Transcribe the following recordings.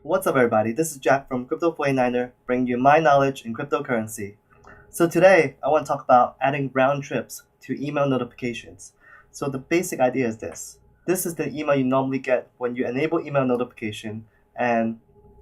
What's up, everybody? This is Jack from Crypto 49er, bringing you my knowledge in cryptocurrency. So today, I want to talk about adding round trips to email notifications. So the basic idea is this. This is the email you normally get when you enable email notification, and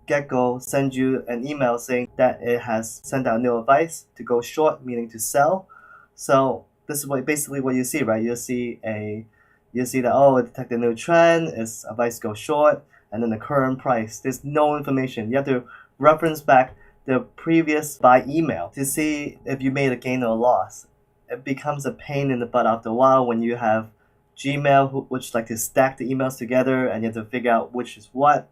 Gekko sends you an email saying that it has sent out new advice to go short, meaning to sell. So this is basically what you see, right? You see that, oh, it detected a new trend, its advice go short, and then the current price. There's no information. You have to reference back the previous buy email to see if you made a gain or a loss. It becomes a pain in the butt after a while when you have Gmail, which like to stack the emails together, and you have to figure out which is what.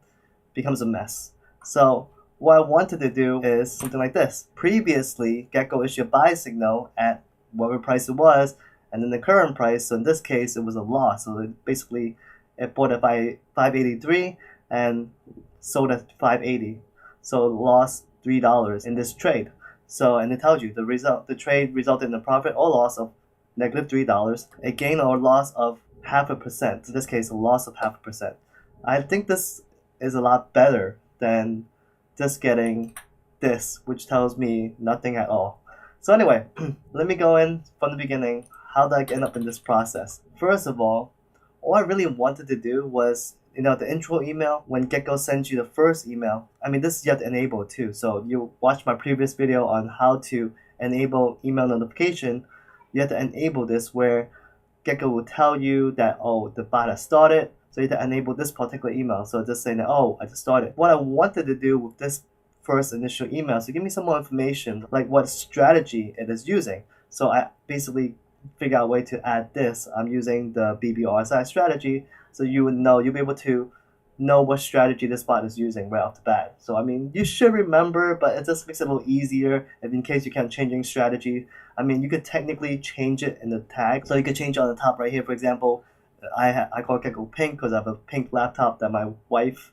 Becomes a mess. So what I wanted to do is something like this. Previously, Gekko issued a buy signal at whatever price it was, and then the current price. So in this case, it was a loss. So it bought it by 583 and sold at 580. So it lost $3 in this trade. So and it tells you the trade resulted in a profit or loss of negative $3, a gain or loss of 0.5%. In this case, a loss of 0.5%. I think this is a lot better than just getting this, which tells me nothing at all. So anyway, let me go in from the beginning. How did I end up in this process? First of all I really wanted to do was, the intro email, when Gekko sends you the first email, this you have to enable too. So you watch my previous video on how to enable email notification. You have to enable this where Gekko will tell you that, oh, the bot has started. So you have to enable this particular email. So just saying that, oh, I just started. What I wanted to do with this first initial email is to give me some more information, like what strategy it is using. So I basically figure out a way to add this. I'm using the BBRSI strategy, so you'll be able to know what strategy this bot is using right off the bat. So you should remember, but it just makes it a little easier if in case you can't changing strategy. You could technically change it in the tag, so you could change it on the top right here. For example, I call Gekko pink because I have a pink laptop that my wife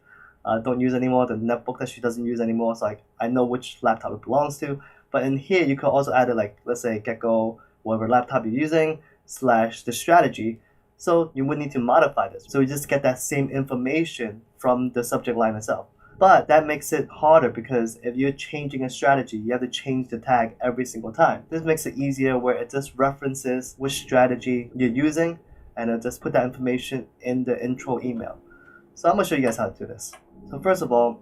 don't use anymore, the netbook that she doesn't use anymore, so I know which laptop it belongs to. But in here, you could also add it like, let's say Gekko, whatever laptop you're using, / the strategy. So you would need to modify this. So you just get that same information from the subject line itself. But that makes it harder because if you're changing a strategy, you have to change the tag every single time. This makes it easier where it just references which strategy you're using, and it'll just put that information in the intro email. So I'm going to show you guys how to do this. So first of all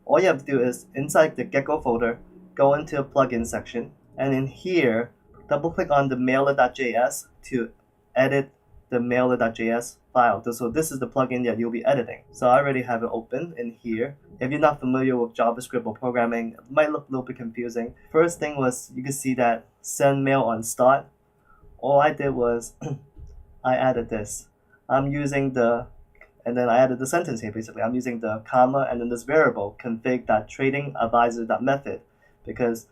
you have to do is inside the Gekko folder, go into the plugin section, and in here, double click on the mailer.js to edit the mailer.js file. So this is the plugin that you'll be editing. So I already have it open in here. If you're not familiar with JavaScript or programming, it might look a little bit confusing. First thing was you can see that send mail on start. All I did was I added this. And then I added the sentence here basically. I'm using the comma and then this variable config.tradingadvisor.method because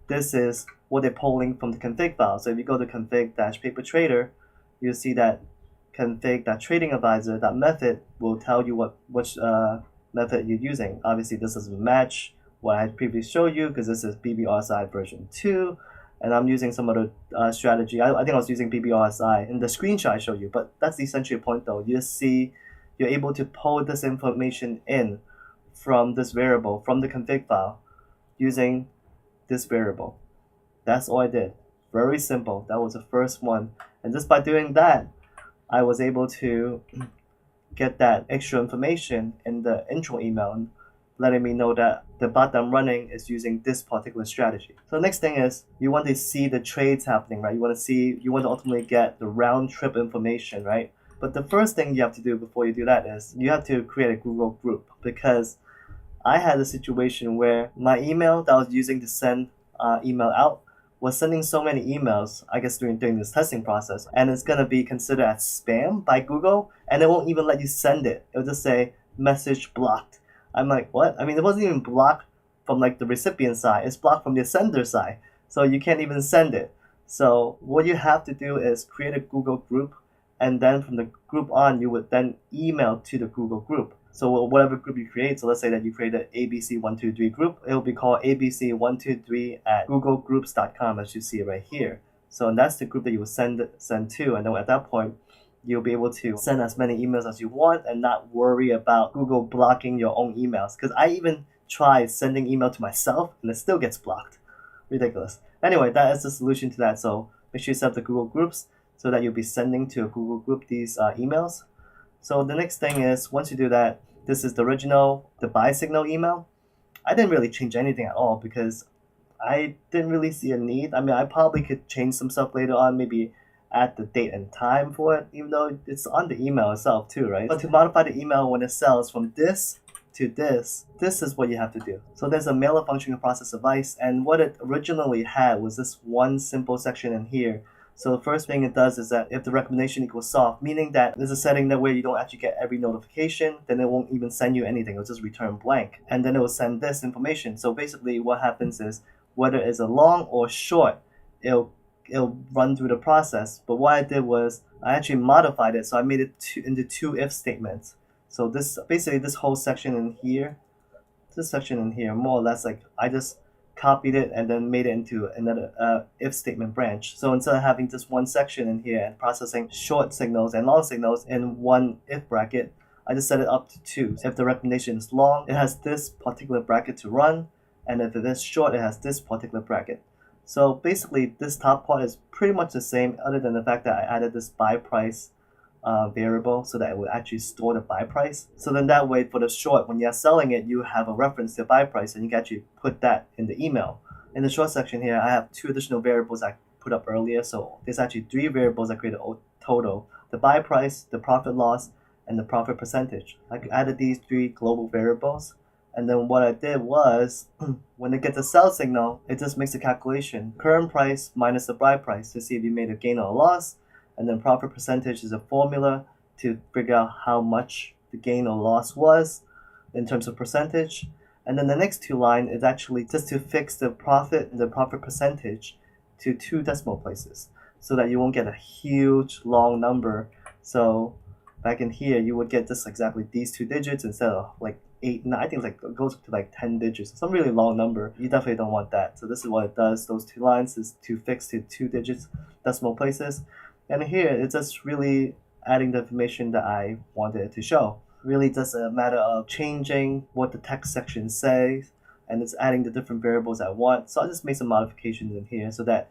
this is what they're pulling from the config file. So if you go to config-papertrader, you'll see that config.tradingadvisor.method will tell you which method you're using. Obviously, this doesn't match what I previously showed you because this is BBRSI version 2, and I'm using some other strategy. I think I was using BBRSI in the screenshot I showed you, but that's the essential point though. You see, you're able to pull this information in from this variable, from the config file, using this variable. That's all I did. Very simple. That was the first one. And just by doing that, I was able to get that extra information in the intro email, letting me know that the bot that I'm running is using this particular strategy. So the next thing is you want to see the trades happening, right? You want to ultimately get the round trip information, right? But the first thing you have to do before you do that is you have to create a Google group, because I had a situation where my email that I was using to send email out was sending so many emails, I guess during this testing process, and it's gonna be considered as spam by Google, and it won't even let you send it. It'll just say message blocked. I'm like, what? It wasn't even blocked from like the recipient side, it's blocked from the sender side. So you can't even send it. So what you have to do is create a Google group, and then from the group on, you would then email to the Google group. So whatever group you create, so let's say that you create an ABC123 group, it will be called ABC123 at googlegroups.com, as you see right here. So that's the group that you will send to, and then at that point, you'll be able to send as many emails as you want and not worry about Google blocking your own emails. Because I even tried sending email to myself and it still gets blocked. Ridiculous. Anyway, that is the solution to that. So make sure you set up the Google Groups so that you'll be sending to a Google Group these emails. So the next thing is, once you do that, this is the original, the buy signal email. I didn't really change anything at all because I didn't really see a need. I mean, I probably could change some stuff later on, maybe add the date and time for it, even though it's on the email itself too, right? But to modify the email when it sells from this to this is what you have to do. So there's a mailer function and process device, and what it originally had was this one simple section in here. So the first thing it does is that if the recommendation equals soft, meaning that there's a setting that where you don't actually get every notification, then it won't even send you anything. It'll just return blank. And then it will send this information. So basically what happens is, whether it's a long or short, it'll run through the process. But what I did was I actually modified it. So I made it into two if statements. So this basically this whole section in here, more or less, like I just copied it and then made it into another if statement branch. So instead of having just one section in here and processing short signals and long signals in one if bracket, I just set it up to two. If the recommendation is long, it has this particular bracket to run, and if it is short, it has this particular bracket. So basically this top part is pretty much the same, other than the fact that I added this buy price variable so that it will actually store the buy price. So then that way for the short, when you're selling it, you have a reference to the buy price and you can actually put that in the email. In the short section here, I have two additional variables I put up earlier. So there's actually three variables I created total: the buy price, the profit loss, and the profit percentage. I added these three global variables. And then what I did was, when it gets a sell signal, it just makes a calculation. Current price minus the buy price to see if you made a gain or a loss. And then profit percentage is a formula to figure out how much the gain or loss was in terms of percentage. And then the next two lines is actually just to fix the profit and the profit percentage to 2 decimal places so that you won't get a huge long number. So back in here, you would get just exactly these 2 digits instead of like 8, 9, I think it's like it goes to like 10 digits, some really long number. You definitely don't want that. So this is what it does. Those 2 lines is to fix to 2 digits decimal places. And here, it's just really adding the information that I wanted it to show. Really just a matter of changing what the text section says, and it's adding the different variables I want. So I just made some modifications in here so that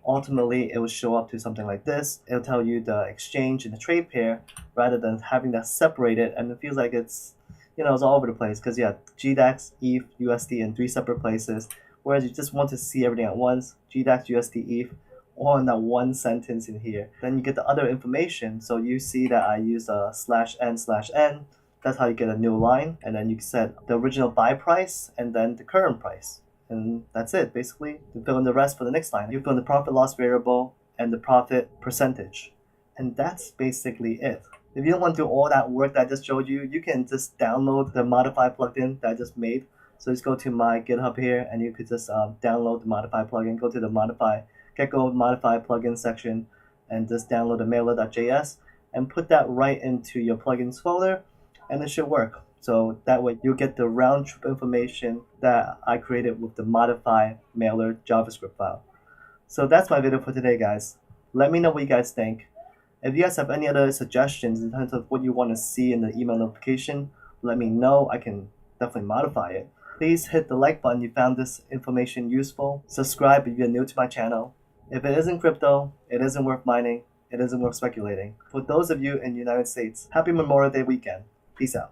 ultimately it will show up to something like this. It'll tell you the exchange and the trade pair rather than having that separated, and it feels like it's, it's all over the place because you have GDAX, ETH, USD in 3 separate places, whereas you just want to see everything at once, GDAX, USD, ETH, all in that one sentence in here. Then you get the other information. So you see that I use a /n/n. That's how you get a new line. And then you set the original buy price and then the current price. And that's it, basically. You fill in the rest for the next line. You fill in the profit loss variable and the profit percentage. And that's basically it. If you don't want to do all that work that I just showed you, you can just download the modify plugin that I just made. So just go to my GitHub here and you could just download the modify plugin. Go to the Gekko modify plugin section and just download the mailer.js and put that right into your plugins folder, and it should work. So that way you get the round trip information that I created with the modify mailer JavaScript file. So that's my video for today, guys. Let me know what you guys think. If you guys have any other suggestions in terms of what you want to see in the email notification, let me know. I can definitely modify it. Please hit the like button if you found this information useful. Subscribe if you're new to my channel. If it isn't crypto, it isn't worth mining, it isn't worth speculating. For those of you in the United States, happy Memorial Day weekend. Peace out.